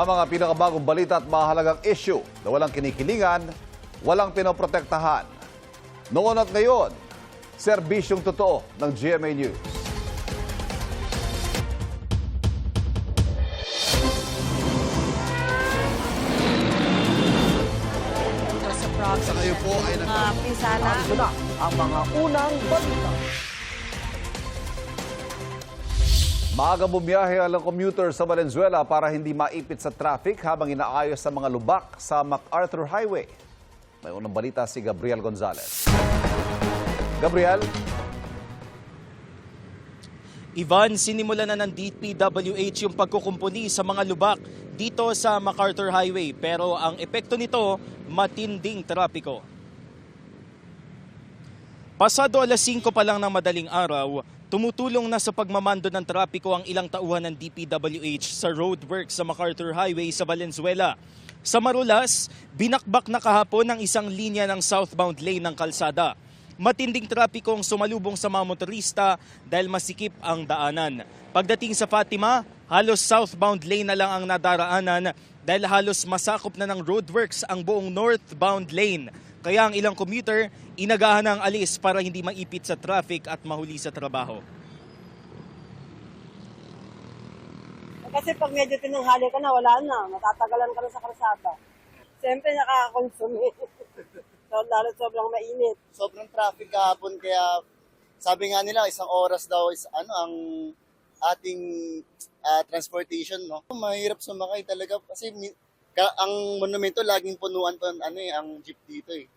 Ang mga pinakabagong balita at mahalagang issue na walang kinikilingan, walang pinoprotektahan. Noon at ngayon, serbisyong totoo ng GMA News. Sa kayo po ay Pinsala. Ito na ang mga unang balita. Maaga bumiyahe ang commuter sa Valenzuela para hindi maipit sa traffic habang inaayos sa mga lubak sa MacArthur Highway. May unang balita si Gabriel Gonzalez. Gabriel? Ivan, sinimulan na ng DPWH yung pagkukumpuni sa mga lubak dito sa MacArthur Highway. Pero ang epekto nito, matinding trapiko. Pasado alas 5 pa lang ng madaling araw, tumutulong na sa pagmamando ng trapiko ang ilang tauhan ng DPWH sa roadworks sa MacArthur Highway sa Valenzuela. Sa Marulas, binakbak na kahapon ang isang linya ng southbound lane ng kalsada. Matinding trapiko ang sumalubong sa mga motorista dahil masikip ang daanan. Pagdating sa Fatima, halos southbound lane na lang ang nadaraanan dahil halos masakop na ng roadworks ang buong northbound lane. Kaya ang ilang commuter, inagahan ng alis para hindi maipit sa traffic at mahuli sa trabaho. Kasi pag medyo tinanghali ka na, wala na. Matatagalan ka na sa kalsada. Siyempre nakaka-consume. So, lalo sobrang mainit. Sobrang traffic kahapon kaya sabi nga nila isang oras daw is ang ating transportation, no. Mahirap sumakay talaga kasi ang monumento laging punuan pa ang jeep dito eh.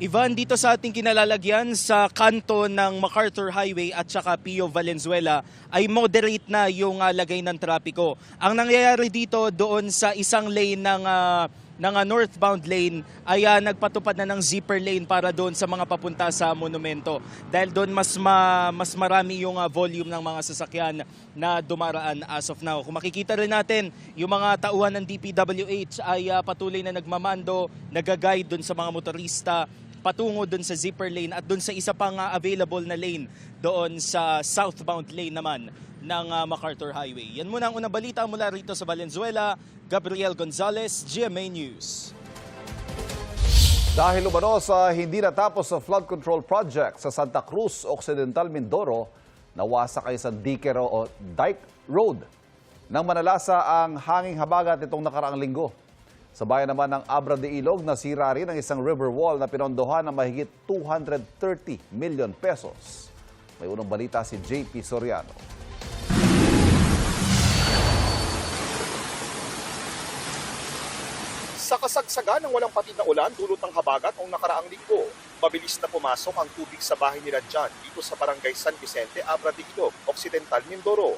Ivan, dito sa ating kinalalagyan sa kanto ng MacArthur Highway at saka Pio Valenzuela ay moderate na yung lagay ng trapiko. Ang nangyayari dito doon sa isang lane ng northbound lane ay nagpatupad na ng zipper lane para doon sa mga papunta sa monumento. Dahil doon mas marami yung volume ng mga sasakyan na dumaraan as of now. Kung makikita rin natin, yung mga tauhan ng DPWH ay patuloy na nagmamando, nag-guide doon sa mga motorista patungo doon sa zipper lane at doon sa isa pang available na lane doon sa southbound lane naman ng MacArthur Highway. Yan muna ang unang balita mula rito sa Valenzuela. Gabriel Gonzalez, GMA News. Dahil umano sa hindi natapos sa flood control project sa Santa Cruz, Occidental, Mindoro, nawasak ay isang dike road. Nang manalasa ang hanging habagat itong nakaraang linggo. Sa bayan naman ng Abra de Ilog, nasira rin ang isang river wall na pinondohan ng mahigit 230 million pesos. May unang balita si JP Soriano. Sa kasagsagan ng walang patid na ulan dulot ng habagat noong nakaraang linggo, mabilis na pumasok ang tubig sa bahay nila dyan dito sa barangay San Vicente, Abra de Ilog, Occidental, Mindoro.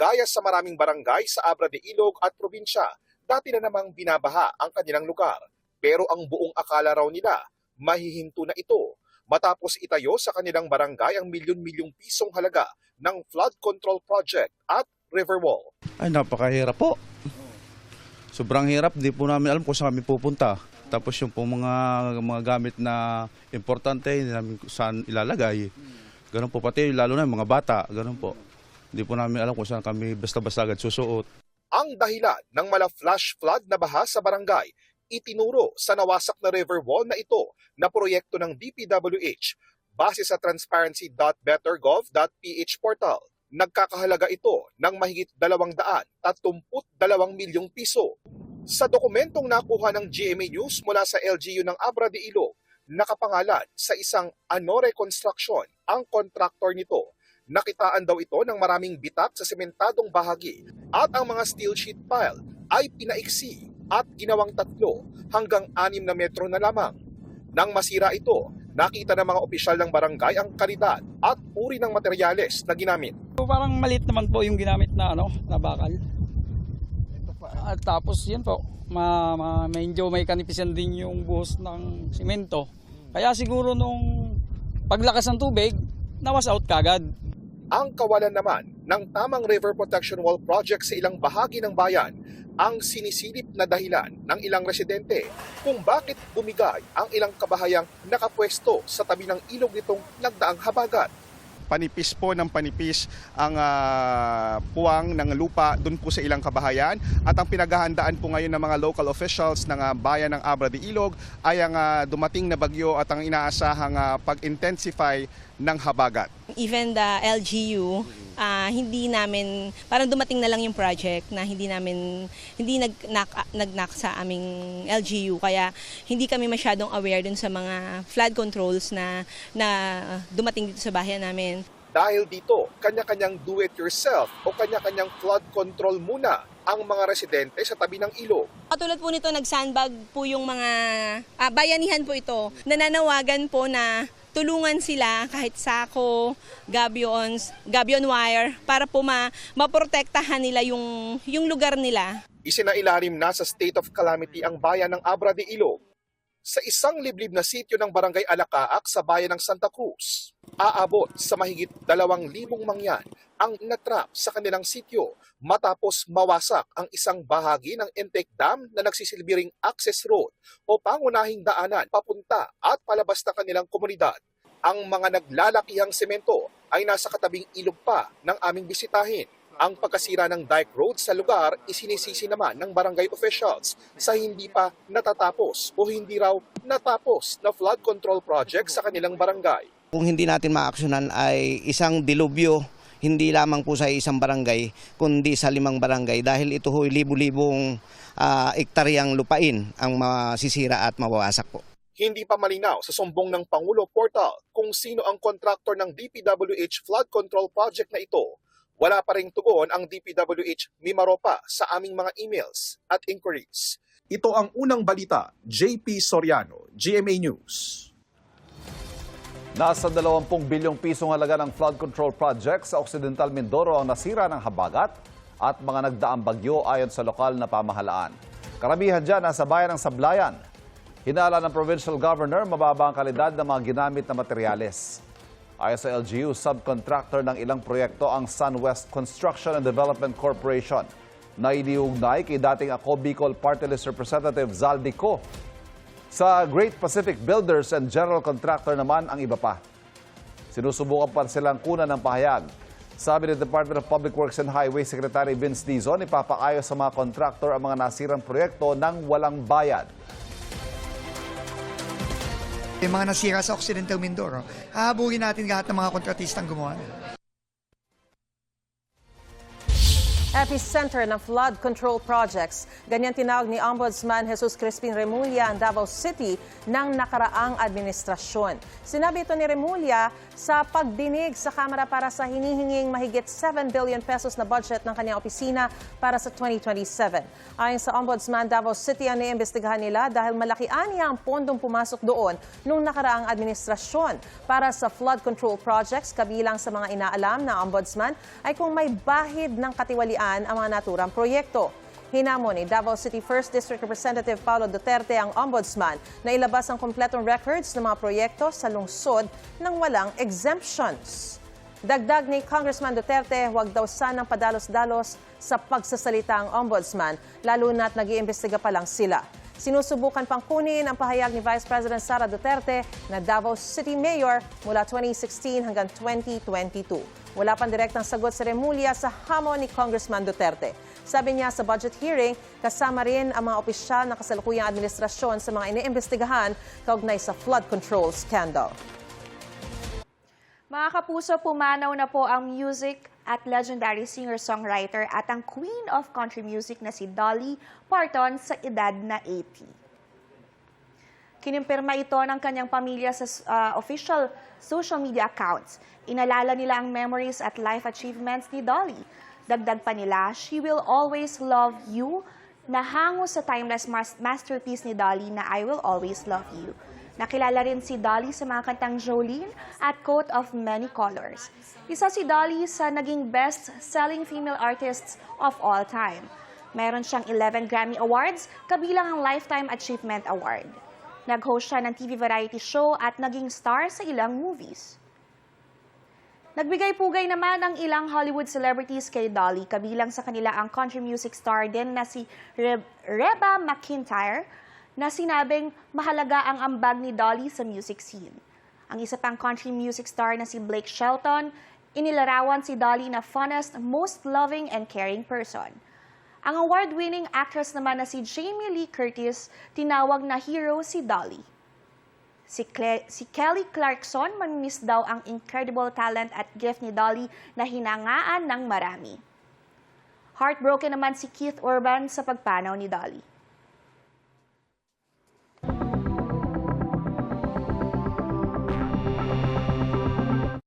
Gaya sa maraming barangay sa Abra de Ilog at probinsya, dati na namang binabaha ang kanilang lugar. Pero ang buong akala raw nila, mahihinto na ito matapos itayo sa kanilang barangay ang milyon-milyong pisong halaga ng flood control project at river wall. Ay, napakahirap po. Sobrang hirap, di po namin alam kung saan kami pupunta. Tapos yung po mga gamit na importante, hindi namin saan ilalagay. Ganun po, pati lalo na yung mga bata, ganun po. Hindi po namin alam kung saan kami basta-basta agad susuot. Ang dahilan ng mala-flash flood na baha sa barangay, itinuro sa nawasak na river wall na ito na proyekto ng DPWH base sa transparency.bettergov.ph portal. Nagkakahalaga ito ng mahigit 232 milyong piso. Sa dokumentong nakuha ng GMA News mula sa LGU ng Abra de Ilog, nakapangalan sa isang Anore Construction ang kontraktor nito. Nakitaan daw ito ng maraming bitak sa sementadong bahagi at ang mga steel sheet pile ay pinaiksi at ginawang 3 hanggang 6 na metro na lamang. Nang masira ito, nakita ng mga opisyal ng barangay ang kalidad at uri ng materyales na ginamit. Parang maliit naman po yung ginamit na na bakal. At tapos yun po, medyo may kanipisan din yung buhos ng simento. Kaya siguro nung paglakas ng tubig, nawas out kagad. Ang kawalan naman ng tamang river protection wall project sa ilang bahagi ng bayan ang sinisilip na dahilan ng ilang residente kung bakit bumigay ang ilang kabahayang nakapwesto sa tabi ng ilog nitong nagdaang habagat. panipis po ng panipis ang puwang ng lupa doon po sa ilang kabahayan. At ang pinaghahandaan po ngayon ng mga local officials ng bayan ng Abra de Ilog ay ang dumating na bagyo at ang inaasahang pag-intensify ng habagat. Even the LGU, hindi namin, parang dumating na lang yung project na hindi nag-knock sa aming LGU. Kaya hindi kami masyadong aware dun sa mga flood controls na dumating dito sa bayan namin. Dahil dito, kanya-kanyang do-it-yourself o kanya-kanyang flood control muna ang mga residente sa tabi ng ilog. Katulad po nito, nag-sandbag po yung mga bayanihan po ito. Nananawagan po na tulungan sila kahit sako, gabion wire para po maprotektahan nila yung lugar nila. Isinailalim na sa state of calamity ang bayan ng Abra de Ilog. Sa isang liblib na sityo ng Barangay Alacaak sa bayan ng Santa Cruz, aabot sa mahigit 2,000 mangyan ang natrap sa kanilang sityo matapos mawasak ang isang bahagi ng intake dam na nagsisilbing access road o pangunahing daanan papunta at palabas ng kanilang komunidad. Ang mga naglalakihang semento ay nasa katabing ilog pa ng aming bisitahin. Ang pagkasira ng dike road sa lugar isinisisi naman ng barangay officials sa hindi pa natatapos o hindi raw natapos na flood control project sa kanilang barangay. Kung hindi natin maaksyonan ay isang dilubyo, hindi lamang po sa isang barangay, kundi sa 5 barangay dahil ito ho'y libu-libong ektaryang lupain ang masisira at mawawasak po. Hindi pa malinaw sa sumbong ng Pangulo Portal kung sino ang kontraktor ng DPWH flood control project na ito. Wala pa ring tugon ang DPWH Mimaropa sa aming mga emails at inquiries. Ito ang unang balita, JP Soriano, GMA News. Nasa 20 bilyong pisong halaga ng flood control project sa Occidental Mindoro ang nasira ng habagat at mga nagdaang bagyo ayon sa lokal na pamahalaan. Karamihan dyan nasa bayan ng Sablayan. Hinala ng provincial governor, mababa ang kalidad ng mga ginamit na materyales. Ayon sa LGU, subcontractor ng ilang proyekto ang SunWest Construction and Development Corporation na iniugnay kay dating Ako Bicol Party List Representative Zaldico. Sa Great Pacific Builders and General Contractor naman ang iba pa. Sinusubukan pa silang kunan ng pahayag. Sabi ng Department of Public Works and Highway Secretary Vince Dizon, ipapaayos sa mga kontraktor ang mga nasirang proyekto ng walang bayad. Yung mga nasira sa Occidental Mindoro, hahabulin natin lahat ng mga kontratistang gumawa. Epicenter ng flood control projects. Ganyan tinawag ni Ombudsman Jesus Crispin Remulla ang Davao City ng nakaraang administrasyon. Sinabi ito ni Remulla sa pagdinig sa Kamara para sa hinihinging mahigit 7 billion pesos na budget ng kanyang opisina para sa 2027. Ayon sa Ombudsman, Davao City ang naiimbestigahan nila dahil malaki aniya ang pondong pumasok doon nung nakaraang administrasyon. Para sa flood control projects, kabilang sa mga inaalam na Ombudsman ay kung may bahid ng katiwalian ang mga naturang proyekto. Hinamon ni Davao City 1st District Representative Paulo Duterte ang Ombudsman na ilabas ang kompletong records ng mga proyekto sa lungsod nang walang exemptions. Dagdag ni Congressman Duterte, huwag daw sanang padalos-dalos sa pagsasalita ang Ombudsman, lalo na't nag-iimbestiga pa lang sila. Sinusubukan pang kunin ang pahayag ni Vice President Sara Duterte na Davao City Mayor mula 2016 hanggang 2022. Wala pang direktang sagot si Remulla sa hamon ni Congressman Duterte. Sabi niya sa budget hearing, kasama rin ang mga opisyal ng kasalukuyang administrasyon sa mga iniimbestigahan kaugnay sa flood control scandal. Mga kapuso, pumanaw na po ang music at legendary singer-songwriter at ang queen of country music na si Dolly Parton sa edad na 80. Kinimpirma ito ng kanyang pamilya sa official social media accounts. Inalala nila ang memories at life achievements ni Dolly. Dagdag pa nila, "She will always love you," na hango sa timeless masterpiece ni Dolly na "I will always love you." Nakilala rin si Dolly sa mga kantang Jolene at Coat of Many Colors. Isa si Dolly sa naging best-selling female artists of all time. Meron siyang 11 Grammy Awards, kabilang ang Lifetime Achievement Award. Nag-host siya ng TV variety show at naging star sa ilang movies. Nagbigay-pugay naman ang ilang Hollywood celebrities kay Dolly, kabilang sa kanila ang country music star din na si Reba McEntire, na sinabing mahalaga ang ambag ni Dolly sa music scene. Ang isa pang country music star na si Blake Shelton, inilarawan si Dolly na funnest, most loving and caring person. Ang award-winning actress naman na si Jamie Lee Curtis, tinawag na hero si Dolly. Si Kelly Clarkson, mamimiss daw ang incredible talent at gift ni Dolly na hinangaan ng marami. Heartbroken naman si Keith Urban sa pagpanaw ni Dolly.